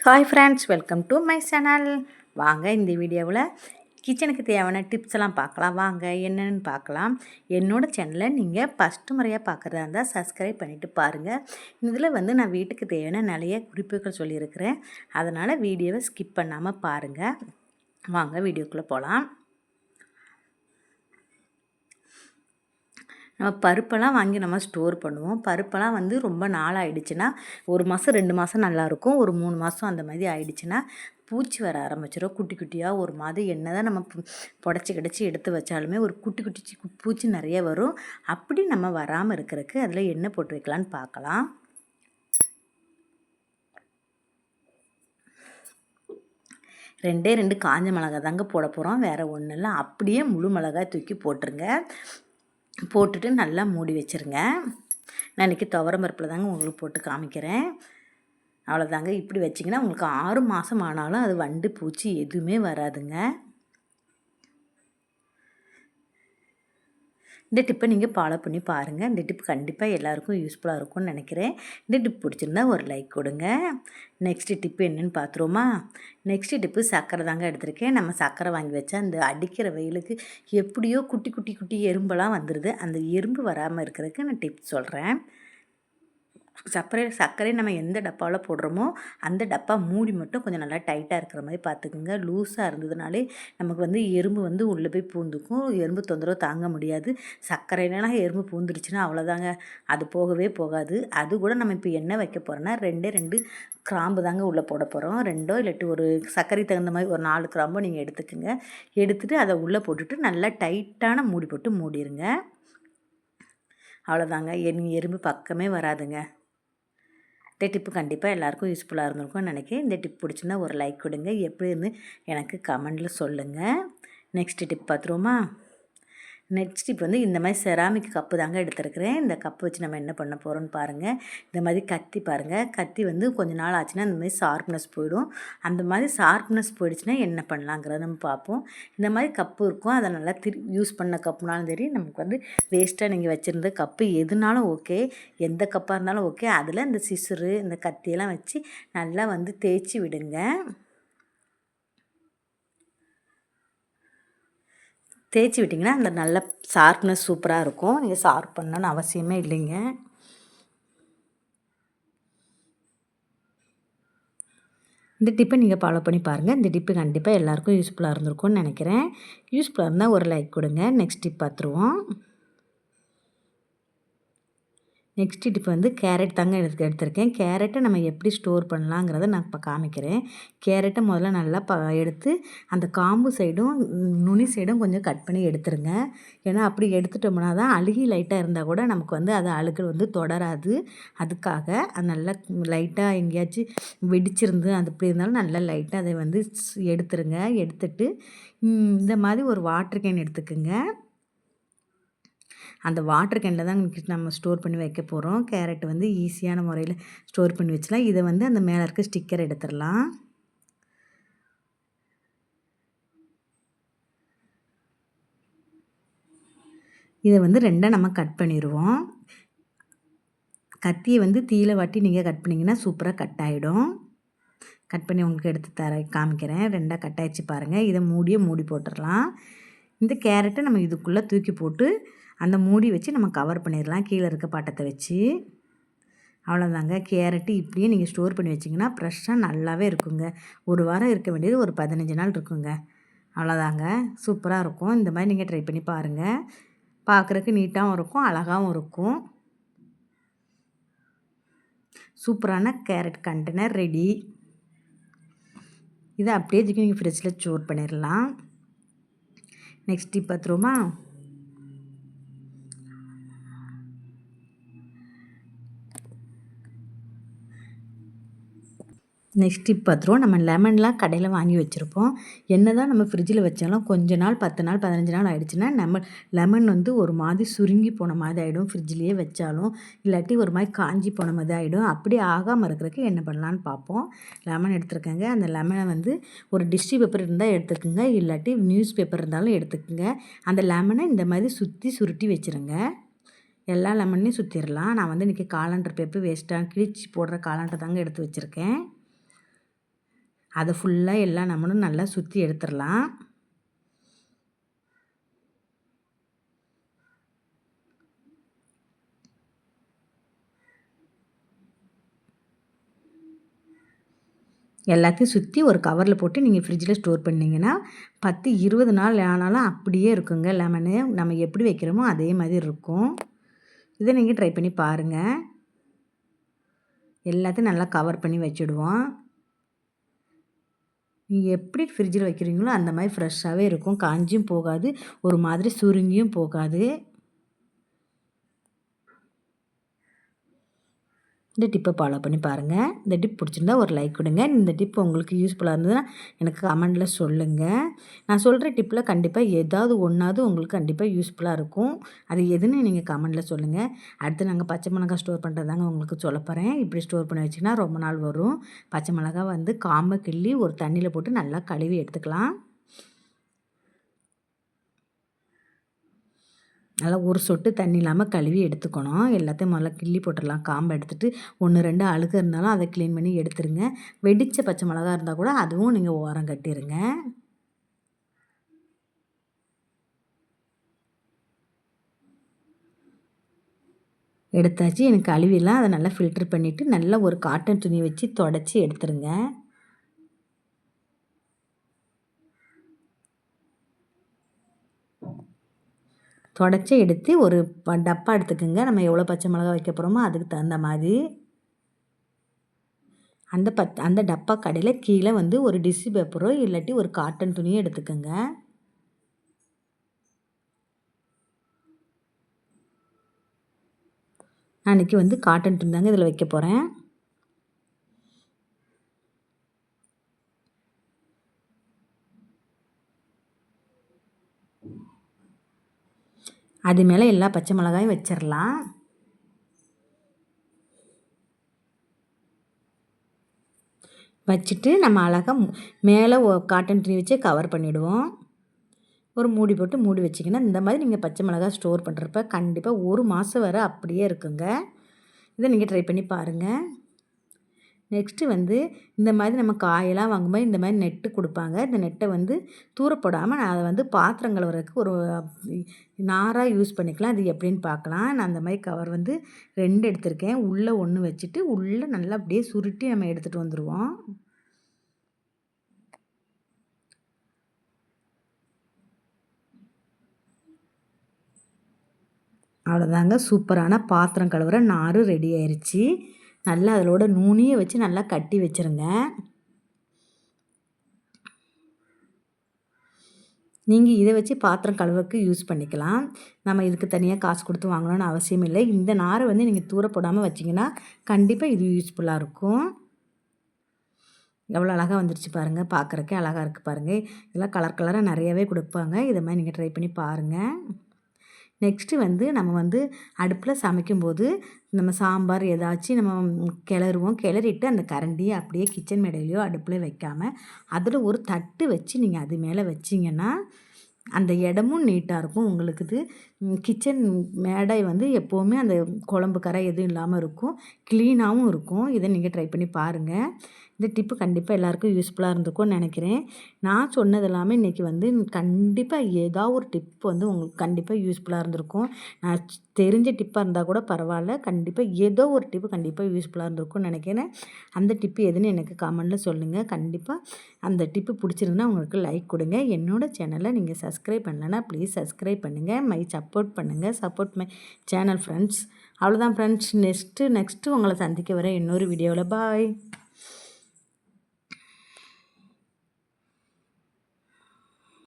Hi friends, welcome to my channel. வாங்க இந்த வீடியோவில் கிச்சனுக்கு தேவையான டிப்ஸ் எல்லாம் பார்க்கலாம். வாங்க என்னென்னு பார்க்கலாம். என்னோடய சேனலை நீங்கள் ஃபஸ்ட்டு முறையாக பார்க்குறதா இருந்தால் சப்ஸ்கிரைப் பண்ணிவிட்டு பாருங்கள். இதில் நான் வீட்டுக்கு தேவையான நிறைய குறிப்புகள் சொல்லியிருக்கிறேன். அதனால் வீடியோவை ஸ்கிப் பண்ணாமல் பாருங்கள். வாங்க வீடியோக்குள்ளே போகலாம். நம்ம பருப்பெல்லாம் வாங்கி நம்ம ஸ்டோர் பண்ணுவோம். பருப்பெல்லாம் ரொம்ப நாள் ஆகிடுச்சுன்னா 1 மாதம் 2 மாதம் நல்லாயிருக்கும். ஒரு 3 மாதம் அந்த மாதிரி ஆகிடுச்சுன்னா பூச்சி வர ஆரம்பிச்சிடும். குட்டி குட்டியாக ஒரு மாதிரி என்ன தான் நம்ம புடச்சி கிடச்சி எடுத்து வச்சாலுமே ஒரு குட்டி குட்டி பூச்சி நிறைய வரும். அப்படி நம்ம வராமல் இருக்கிறதுக்கு அதில் என்ன போட்டு வைக்கலான்னு பார்க்கலாம். ரெண்டே 2 காஞ்ச மிளகாய் தாங்க போட போகிறோம், வேறு ஒன்றும் இல்லை. அப்படியே முழு மிளகாய் தூக்கி போட்டுருங்க. போட்டுட்டு நல்லா மூடி வச்சுருங்க. நான் இன்றைக்கி துவரம் பருப்பில் தாங்க உங்களுக்கு போட்டு காமிக்கிறேன். அவ்வளோதாங்க. இப்படி வச்சிங்கன்னா உங்களுக்கு 6 மாதம் ஆனாலும் அது வண்டு பூச்சி எதுவுமே வராதுங்க. இந்த டிப்பை நீங்கள் ஃபாலோ பண்ணி பாருங்கள். இந்த டிப் கண்டிப்பாக எல்லாருக்கும் யூஸ்ஃபுல்லாக இருக்கும்னு நினைக்கிறேன். இந்த டிப் பிடிச்சிருந்தா ஒரு லைக் கொடுங்க. நெக்ஸ்ட்டு டிப்பு என்னென்னு பார்த்துருவோமா? நெக்ஸ்ட்டு டிப்பு சர்க்கரை தாங்க எடுத்திருக்கேன். நம்ம சர்க்கரை வாங்கி வச்சா அந்த அடிக்கிற வெயிலுக்கு எப்படியோ குட்டி குட்டி குட்டி எறும்பெல்லாம் வந்துடுது. அந்த எறும்பு வராமல் இருக்கிறதுக்கு நான் டிப்ஸ் சொல்கிறேன். சர்க்கரை நம்ம எந்த டப்பாவில் போடுறோமோ அந்த டப்பா மூடி மட்டும் கொஞ்சம் நல்லா டைட்டாக இருக்கிற மாதிரி பார்த்துக்குங்க. லூஸாக இருந்ததுனாலே நமக்கு எறும்பு உள்ளே போய் பூந்துக்கும். எறும்பு தொந்தரவு தாங்க முடியாது. சர்க்கரைலாம் எறும்பு பூந்துருச்சுன்னா அவ்வளோதாங்க, அது போகவே போகாது. அது கூட நம்ம இப்போ என்ன வைக்க போகிறோன்னா 2 கிராம்பு தாங்க உள்ளே போட போகிறோம். 2 இல்லாட்டி ஒரு சர்க்கரை தகுந்த மாதிரி ஒரு 4 கிராம்போ நீங்கள் எடுத்துக்கோங்க. எடுத்துகிட்டு அதை உள்ளே போட்டுட்டு நல்லா டைட்டான மூடி போட்டு மூடிடுங்க. அவ்வளோதாங்க, எறும்பு பக்கமே வராதுங்க. இந்த டிப்பு கண்டிப்பாக எல்லாருக்கும் யூஸ்ஃபுல்லாக இருந்திருக்கும்னு நினைக்கிறேன். இந்த டிப் பிடிச்சிருந்தா ஒரு லைக் கொடுங்க. எப்படி இருந்து எனக்கு கமெண்டில் சொல்லுங்கள். நெக்ஸ்ட் டிப் பார்த்துருவோமா? நெக்ஸ்ட் இப்போ இந்த மாதிரி செராமிக் கப்பு தாங்க எடுத்துருக்கிறேன். இந்த கப்பு வச்சு நம்ம என்ன பண்ண போகிறோம்னு பாருங்கள். இந்த மாதிரி கத்தி பாருங்கள். கத்தி கொஞ்ச நாள் ஆச்சுன்னா இந்த மாதிரி ஷார்ப்னஸ் போயிடும். அந்த மாதிரி ஷார்ப்னஸ் போயிடுச்சுன்னா என்ன பண்ணலாங்கிறத நம்ம பார்ப்போம். இந்த மாதிரி கப்பு இருக்கும். அதை நல்லா யூஸ் பண்ண கப்புனாலும் சரி, நமக்கு வேஸ்ட்டாக நீங்கள் வச்சுருந்த கப்பு எதுனாலும் ஓகே, எந்த கப்பாக இருந்தாலும் ஓகே, அதில் இந்த சிசரு இந்த கத்தியெல்லாம் வச்சு நல்லா தேய்ச்சி விடுங்க. தேய்ச்சி விட்டிங்கன்னா அந்த நல்ல ஷார்ப்னஸ் சூப்பராக இருக்கும். நீங்கள் ஷார்ப் பண்ணணும்னு அவசியமே இல்லைங்க. இந்த டிப்பை நீங்கள் ஃபாலோ பண்ணி பாருங்கள். இந்த டிப்பு கண்டிப்பாக எல்லாருக்கும் யூஸ்ஃபுல்லாக இருந்திருக்கும்னு நினைக்கிறேன். யூஸ்ஃபுல்லாக இருந்தால் ஒரு லைக் கொடுங்க. நெக்ஸ்ட் டிப் பார்த்துருவோம். நெக்ஸ்ட் டிப் கேரட் தாங்க எடுத்திருக்கேன். கேரட்டை நம்ம எப்படி ஸ்டோர் பண்ணலாங்கிறத நான் இப்போ காமிக்கிறேன். கேரட்டை முதல்ல நல்லா எடுத்து அந்த காம்பு சைடும் நுனி சைடும் கொஞ்சம் கட் பண்ணி எடுத்துருங்க. ஏன்னா அப்படி எடுத்துட்டோம்னா தான் அழுகி லைட்டாக இருந்தால் கூட நமக்கு அது அழுக்கு தொடராது. அதுக்காக அது நல்லா லைட்டாக எங்கேயாச்சும் வெடிச்சிருந்து அது இப்படி இருந்தாலும் நல்லா லைட்டாக அதை எடுத்துருங்க. எடுத்துட்டு இந்த மாதிரி ஒரு வாட்டர் கேன் எடுத்துக்குங்க. அந்த வாட்டர் கேனில் தான் நம்ம ஸ்டோர் பண்ணி வைக்க போகிறோம். கேரட் ஈஸியான முறையில் ஸ்டோர் பண்ணி வச்சலாம். இதை அந்த மேலே இருக்க ஸ்டிக்கர் எடுத்துடலாம். இதை 2ஆக நம்ம கட் பண்ணிடுவோம். கத்தியை தீயில வாட்டி நீங்கள் கட் பண்ணிங்கன்னா சூப்பராக கட் ஆகிடும். கட் பண்ணி உங்களுக்கு எடுத்து காமிக்கிறேன். 2ஆக கட் ஆகிடுச்சு பாருங்கள். இதை மூடி போட்டுடலாம். இந்த கேரட்டை நம்ம இதுக்குள்ளே தூக்கி போட்டு அந்த மூடி வச்சு நம்ம கவர் பண்ணிடலாம், கீழே இருக்க பாட்டத்தை வச்சு. அவ்வளோதாங்க. கேரட்டு இப்படியே நீங்கள் ஸ்டோர் பண்ணி வச்சிங்கன்னா ஃப்ரெஷ்ஷாக நல்லாவே இருக்குங்க. ஒரு வாரம் இருக்க வேண்டியது ஒரு 15 நாள் இருக்குங்க. அவ்வளோதாங்க, சூப்பராக இருக்கும். இந்த மாதிரி நீங்கள் ட்ரை பண்ணி பாருங்கள். பார்க்குறதுக்கு நீட்டாகவும் இருக்கும், அழகாகவும் இருக்கும். சூப்பரான கேரட் கண்டெய்னர் ரெடி. இதை அப்படியே தூக்கி நீங்கள் ஃப்ரிட்ஜில் ஸ்டோர் பண்ணிடலாம். நெக்ஸ்ட் டிப் பார்த்துருவோமா? நெக்ஸ்ட் டிப் பார்த்துருவோம். நம்ம லெமன்லாம் கடையில் வாங்கி வச்சுருப்போம். என்ன தான் நம்ம ஃப்ரிட்ஜில் வச்சாலும் கொஞ்ச நாள் 10 நாள் 15 நாள் ஆகிடுச்சுன்னா நம்ம லெமன் ஒரு மாதிரி சுருங்கி போன மாதிரி ஆகிடும். ஃப்ரிட்ஜ்லேயே வச்சாலும் இல்லாட்டி ஒரு மாதிரி காஞ்சி போன மாதிரி ஆகிடும். அப்படி ஆகாமல் இருக்கிறதுக்கு என்ன பண்ணலான்னு பார்ப்போம். லெமன் எடுத்துருக்கேங்க. அந்த லெமனை ஒரு டிஷ்யூ பேப்பர் இருந்தால் எடுத்துக்கோங்க, இல்லாட்டி நியூஸ் பேப்பர் இருந்தாலும் எடுத்துக்கோங்க. அந்த லெமனை இந்த மாதிரி சுருட்டி வச்சுருங்க. எல்லா லெமனையும் சுற்றிடலாம். நான் இன்றைக்கி காலாண்டர் பேப்பர் வேஸ்ட்டாக கிழிச்சி போடுற காலாண்டர் தாங்க எடுத்து வச்சுருக்கேன். அதை ஃபுல்லாக எல்லாம் நம்மளும் நல்லா சுற்றி எடுத்துடலாம். எல்லாத்தையும் சுற்றி ஒரு கவரில் போட்டு நீங்கள் ஃப்ரிட்ஜில் ஸ்டோர் பண்ணிங்கன்னா 10-20 நாள் ஆனாலும் அப்படியே இருக்குங்க. லெமனு நம்ம எப்படி வைக்கிறோமோ அதே மாதிரி இருக்கும். இதை நீங்கள் ட்ரை பண்ணி பாருங்கள். எல்லாத்தையும் நல்லா கவர் பண்ணி வச்சுடுவோம். நீங்கள் எப்படி ஃப்ரிட்ஜில் வைக்கிறீங்களோ அந்த மாதிரி ஃப்ரெஷ்ஷாகவே இருக்கும். காஞ்சியும் போகாது, ஒரு மாதிரி சுருங்கியும் போகாது. இந்த டிப்பை ஃபாலோ பண்ணி பாருங்கள். இந்த டிப் பிடிச்சிருந்தா ஒரு லைக் கொடுங்க. இந்த டிப் உங்களுக்கு யூஸ்ஃபுல்லாக இருந்ததுன்னா எனக்கு கமெண்டில் சொல்லுங்கள். நான் சொல்கிற டிப்பில் கண்டிப்பாக ஏதாவது ஒன்றாவது உங்களுக்கு கண்டிப்பாக யூஸ்ஃபுல்லாக இருக்கும். அது எதுன்னு நீங்கள் கமெண்டில் சொல்லுங்கள். அடுத்து நாங்கள் பச்சை மிளகாய் ஸ்டோர் பண்ணுறதாங்க உங்களுக்கு சொல்ல போகிறேன். இப்படி ஸ்டோர் பண்ணி வச்சிங்கன்னா ரொம்ப நாள் வரும். பச்சை மிளகாய் வந்து காம்பை கிள்ளி ஒரு தண்ணியில் போட்டு நல்லா கழுவி எடுத்துக்கலாம். நல்லா ஒரு சொட்டு தண்ணி இல்லாமல் கழுவி எடுத்துக்கணும். எல்லாத்தையும் முதல்ல கிள்ளி போட்டுடலாம். காம்பை எடுத்துகிட்டு 1-2 அழுக்கு இருந்தாலும் அதை க்ளீன் பண்ணி எடுத்துருங்க. வெடித்த பச்சை மிளகா இருந்தால் கூட அதுவும் நீங்கள் ஓரம் கட்டிடுங்க. எடுத்தாச்சு. எனக்கு கழுவிலாம் அதை நல்லா ஃபில்டர் பண்ணிவிட்டு நல்லா ஒரு காட்டன் துணி வச்சு தொடச்சி எடுத்துருங்க. தொடச்சி எடுத்து ஒரு டப்பா எடுத்துக்கோங்க. நம்ம எவ்வளோ பச்சை மிளகா வைக்க போகிறோமோ அதுக்கு தகுந்த மாதிரி. அந்த டப்பா கடையில் கீழே வந்து ஒரு டிஷ்யூ பேப்பரோ இல்லாட்டி ஒரு காட்டன் துணியோ எடுத்துக்கோங்க. நான் இன்றைக்கி வந்து காட்டன் துணி தாங்க இதில் வைக்க போகிறேன். அது மேலே எல்லா பச்சை மிளகாயும் வச்சிடலாம். வச்சுட்டு நம்ம அழகாக மேலே காட்டன் துணி வச்சு கவர் பண்ணிவிடுவோம். ஒரு மூடி போட்டு மூடி வச்சிங்கன்னா இந்த மாதிரி நீங்கள் பச்சை மிளகாய் ஸ்டோர் பண்ணுறப்ப கண்டிப்பாக 1 மாதம் வரை அப்படியே இருக்குங்க. இதை நீங்கள் ட்ரை பண்ணி பாருங்கள். நெக்ஸ்ட்டு வந்து இந்த மாதிரி நம்ம காயெல்லாம் வாங்கும்போது இந்த மாதிரி நெட்டு கொடுப்பாங்க. இந்த நெட்டை வந்து தூரப்போடாமல் நான் அதை வந்து பாத்திரம் கழுவுறதுக்கு ஒரு நாராக யூஸ் பண்ணிக்கலாம். அது எப்படின்னு பார்க்கலாம். நான் அந்த மாதிரி கவர் வந்து 2 எடுத்திருக்கேன். உள்ளே 1 வச்சுட்டு உள்ளே நல்லா அப்படியே சுருட்டி நம்ம எடுத்துகிட்டு வந்துடுவோம். அவ்வளோதாங்க, சூப்பரான பாத்திரம் கழுவுற நார் ரெடி ஆயிடுச்சு. நல்லா அதோட நுனியை வச்சு நல்லா கட்டி வச்சுருங்க. நீங்கள் இதை வச்சு பாத்திரம் கழுவுறதுக்கு யூஸ் பண்ணிக்கலாம். நம்ம இதுக்கு தனியாக காசு கொடுத்து வாங்கணும்னு அவசியம் இல்லை. இந்த நாரை வந்து நீங்கள் தூர போடாமல் வச்சிங்கன்னா கண்டிப்பாக இது யூஸ்ஃபுல்லாக இருக்கும். எவ்வளோ அழகாக வந்துருச்சு பாருங்கள். பார்க்குறக்கே அழகாக இருக்குது பாருங்கள். இதெல்லாம் கலர் கலராக நிறையவே கொடுப்பாங்க. இதை மாதிரி நீங்கள் ட்ரை பண்ணி பாருங்கள். நெக்ஸ்ட்டு வந்து நம்ம வந்து அடுப்பில் சமைக்கும்போது நம்ம சாம்பார் ஏதாச்சும் நம்ம கிளறிட்டு அந்த கரண்டியை அப்படியே கிச்சன் மேடையிலையோ அடுப்பில் வைக்காமல் அதில் ஒரு தட்டு வச்சு நீங்கள் அது மேலே வச்சிங்கன்னா அந்த இடமும் நீட்டாக இருக்கும். உங்களுக்கு இது கிச்சன் மேடை வந்து எப்போவுமே அந்த குழம்பு கரை எதுவும் இல்லாமல் இருக்கும், க்ளீனாகவும் இருக்கும். இதை நீங்கள் ட்ரை பண்ணி பாருங்கள். இந்த டிப்பு கண்டிப்பாக எல்லாேருக்கும் யூஸ்ஃபுல்லாக இருந்திருக்கும்னு நினைக்கிறேன். நான் சொன்னது எல்லாமே இன்றைக்கி வந்து கண்டிப்பாக ஏதாவது ஒரு டிப் வந்து உங்களுக்கு கண்டிப்பாக யூஸ்ஃபுல்லாக இருந்திருக்கும். நான் தெரிஞ்ச டிப்பாக இருந்தால் கூட பரவாயில்ல, கண்டிப்பாக ஏதோ ஒரு டிப்பு கண்டிப்பாக யூஸ்ஃபுல்லாக இருந்திருக்கும்னு நினைக்கிறேன். அந்த டிப்பு எதுன்னு எனக்கு கமெண்டில் சொல்லுங்கள். கண்டிப்பாக அந்த டிப்பு பிடிச்சிருந்தா உங்களுக்கு லைக் கொடுங்க. என்னோடய சேனலை நீங்கள் சப்ஸ்கிரைப் பண்ணலைன்னா ப்ளீஸ் சப்ஸ்கிரைப் பண்ணுங்கள். சப்போர்ட் பண்ணுங்கள். Support my channel friends. அவ்வளோதான் ஃப்ரெண்ட்ஸ். நெக்ஸ்ட்டு உங்களை சந்திக்க வரேன் இன்னொரு வீடியோவில். பாய்.